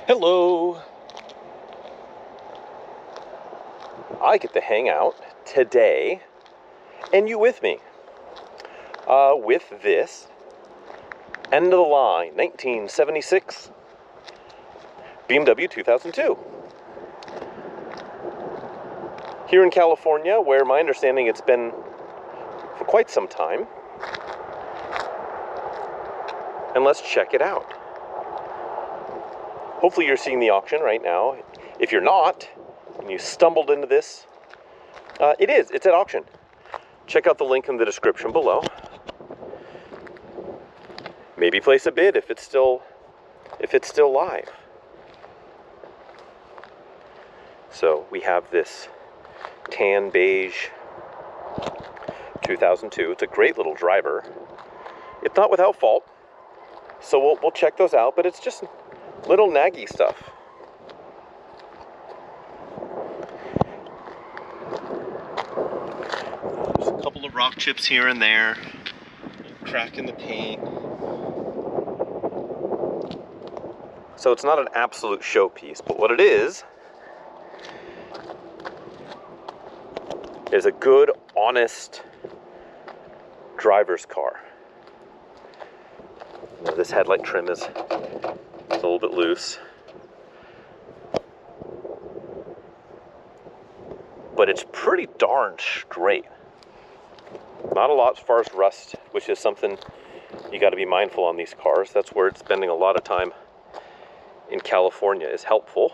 Hello! I get to hang out today, and you with me, with this end of the line 1976 BMW 2002. Here in California, where my understanding it's been for quite some time. And let's check it out. Hopefully you're seeing the auction right now. If you're not, and you stumbled into this, it's at auction. Check out the link in the description below. Maybe place a bid if it's still live. So we have this tan beige 2002. It's a great little driver. It's not without fault, so we'll check those out, but it's just little naggy stuff. There's a couple of rock chips here and there, crack in the paint. So it's not an absolute showpiece, but what it is a good, honest driver's car. Now, this headlight trim is a little bit loose, but it's pretty darn straight. Not a lot as far as rust, which is something you got to be mindful on these cars. That's where spending a lot of time in California is helpful.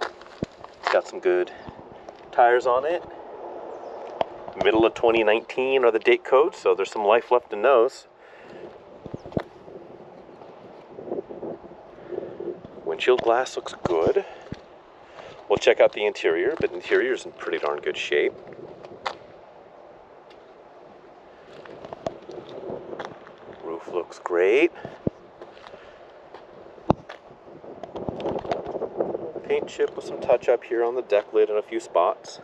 It's got some good tires on it. Middle of 2019 are the date codes, so there's some life left in those. Windshield glass looks good. We'll check out the interior, but the interior is in pretty darn good shape. Roof looks great. Paint chip with some touch up here on the deck lid in a few spots.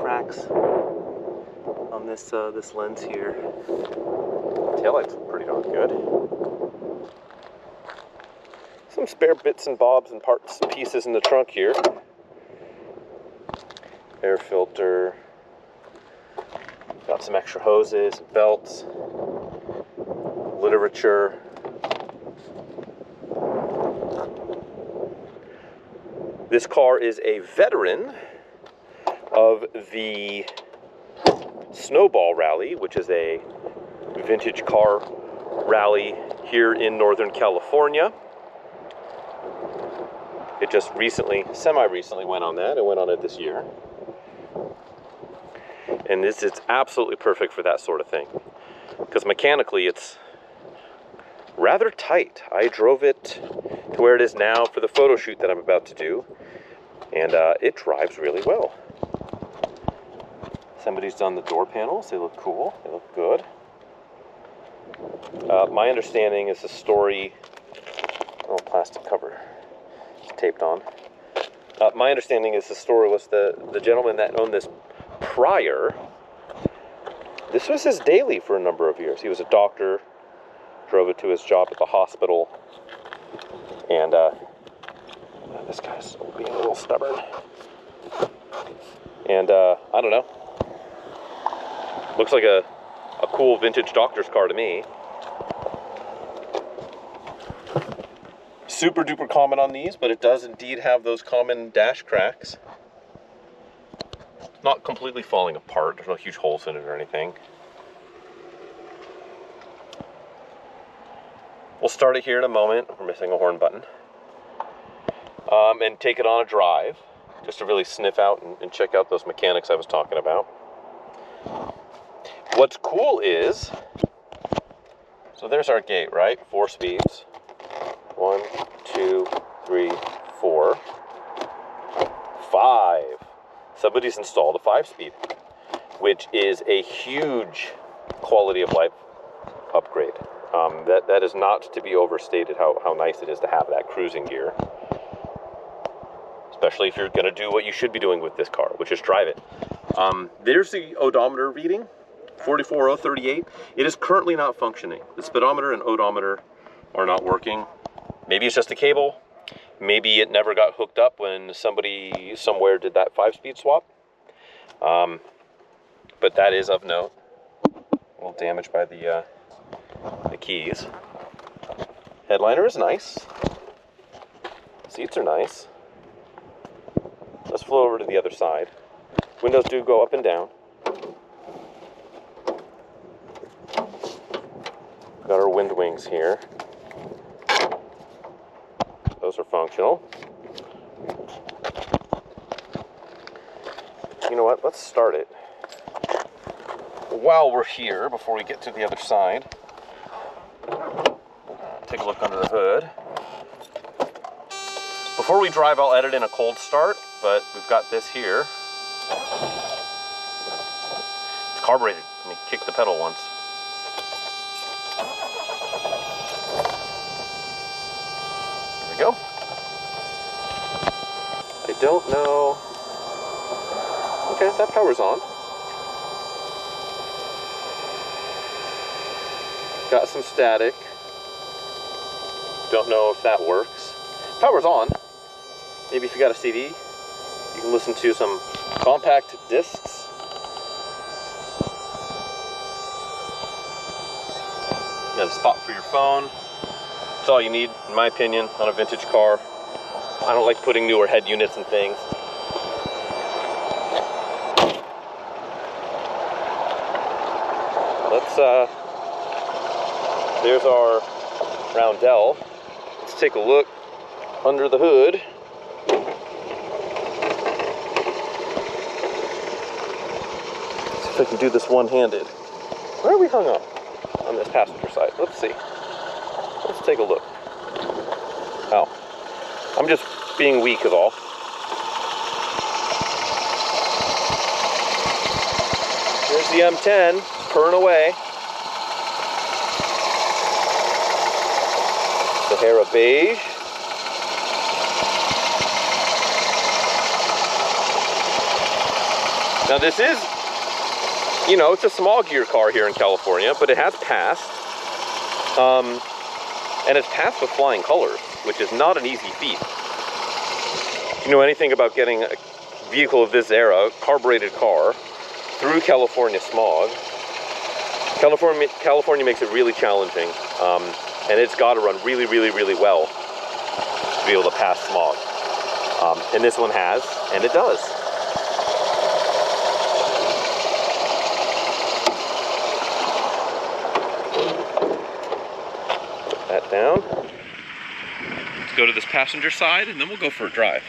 Cracks on this lens here. Taillights look pretty darn good. Some spare bits and bobs and parts and pieces in the trunk here. Air filter. Got some extra hoses, belts, literature. This car is a veteran of the Snowball Rally, which is a vintage car rally here in Northern California. It just semi-recently went on that. It went on it this year. And it's absolutely perfect for that sort of thing. Because mechanically, it's rather tight. I drove it to where it is now for the photo shoot that I'm about to do. And it drives really well. Somebody's done the door panels. They look cool. They look good. My understanding is the story... Oh, plastic cover. Taped on. My understanding is the story was the gentleman that owned this prior. This was his daily for a number of years. He was a doctor, drove it to his job at the hospital, and this guy's being a little stubborn. And I don't know. Looks like a cool vintage doctor's car to me. Super duper common on these, but it does indeed have those common dash cracks. Not completely falling apart. There's no huge holes in it or anything. We'll start it here in a moment. We're missing a horn button. And take it on a drive, just to really sniff out and check out those mechanics I was talking about. What's cool is, so there's our gate, right? 4 speeds. 1, 2, 3, 4, 5. Somebody's installed a 5-speed, which is a huge quality of life upgrade. That is not to be overstated how nice it is to have that cruising gear. Especially if you're going to do what you should be doing with this car, which is drive it. There's the odometer reading, 44038. It is currently not functioning. The speedometer and odometer are not working. Maybe it's just a cable. Maybe it never got hooked up when somebody somewhere did that 5-speed swap. But that is of note. A little damaged by the keys. Headliner is nice. Seats are nice. Let's flow over to the other side. Windows do go up and down. Got our wind wings here. Those are functional. You know what? Let's start it. While we're here, before we get to the other side, take a look under the hood. Before we drive, I'll edit in a cold start, but we've got this here. It's carbureted. Let me kick the pedal once. There we go. I don't know. Okay, that power's on. Got some static. Don't know if that works. Power's on. Maybe if you got a CD, you can listen to some compact discs. Got a spot for your phone. That's all you need, in my opinion, on a vintage car. I don't like putting newer head units and things. There's our roundel. Let's take a look under the hood. See if I can do this one-handed. Where are we hung up? On this passenger side. Let's see. Let's take a look. Oh. I'm just being weak is all. Here's the M10, purring away. Sahara beige. Now this is, you know, it's a small gear car here in California, but it has passed. And it's passed with flying colors, which is not an easy feat. If you know anything about getting a vehicle of this era, a carbureted car, through California smog, California makes it really challenging. And it's got to run really, really, really well to be able to pass smog. And this one has, and it does. Put that down. Let's go to this passenger side, and then we'll go for a drive.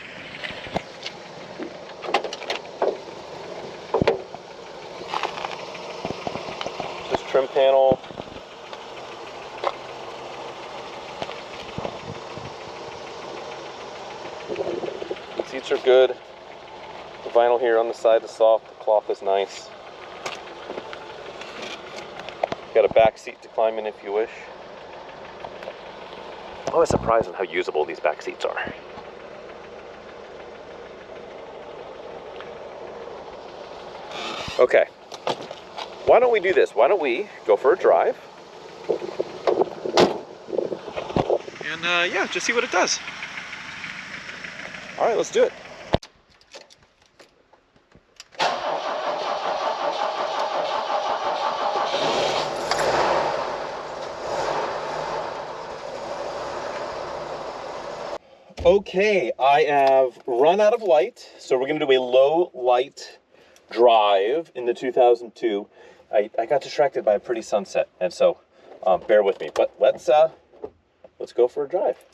This trim panel. Seats are good. The vinyl here on the side is soft. The cloth is nice. Got a back seat to climb in if you wish. I'm always surprised on how usable these back seats are. Okay. Why don't we do this? Why don't we go for a drive? And yeah, just see what it does. All right, let's do it. Okay, I have run out of light, so we're gonna do a low light drive in the 2002. I got distracted by a pretty sunset, and so bear with me. But let's go for a drive.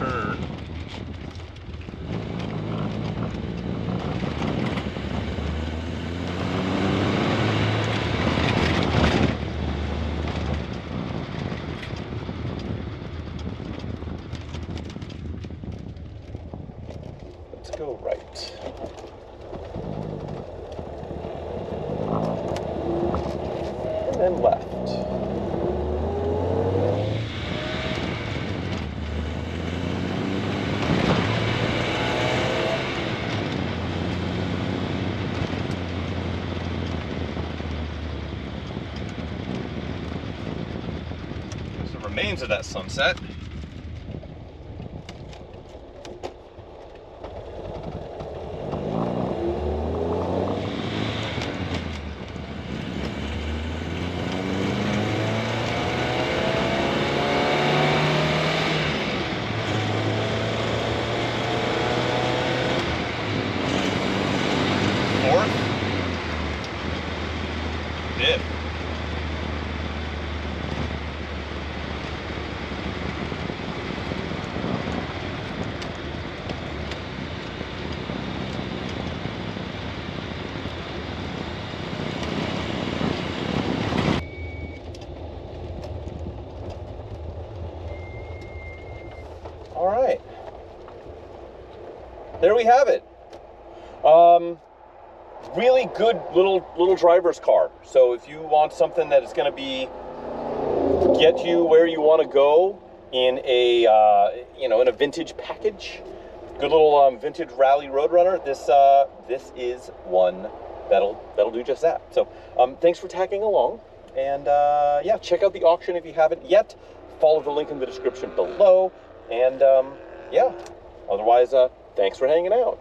turn. Let's go right. And then left. The remains of that sunset. Fourth, fifth. All right, there we have it. Really good little driver's car. So if you want something that is going to be get you where you want to go in a in a vintage package, good little vintage rally roadrunner, this is one that'll do just that. So thanks for tagging along, and yeah, check out the auction if you haven't yet. Follow the link in the description below, and yeah, otherwise thanks for hanging out.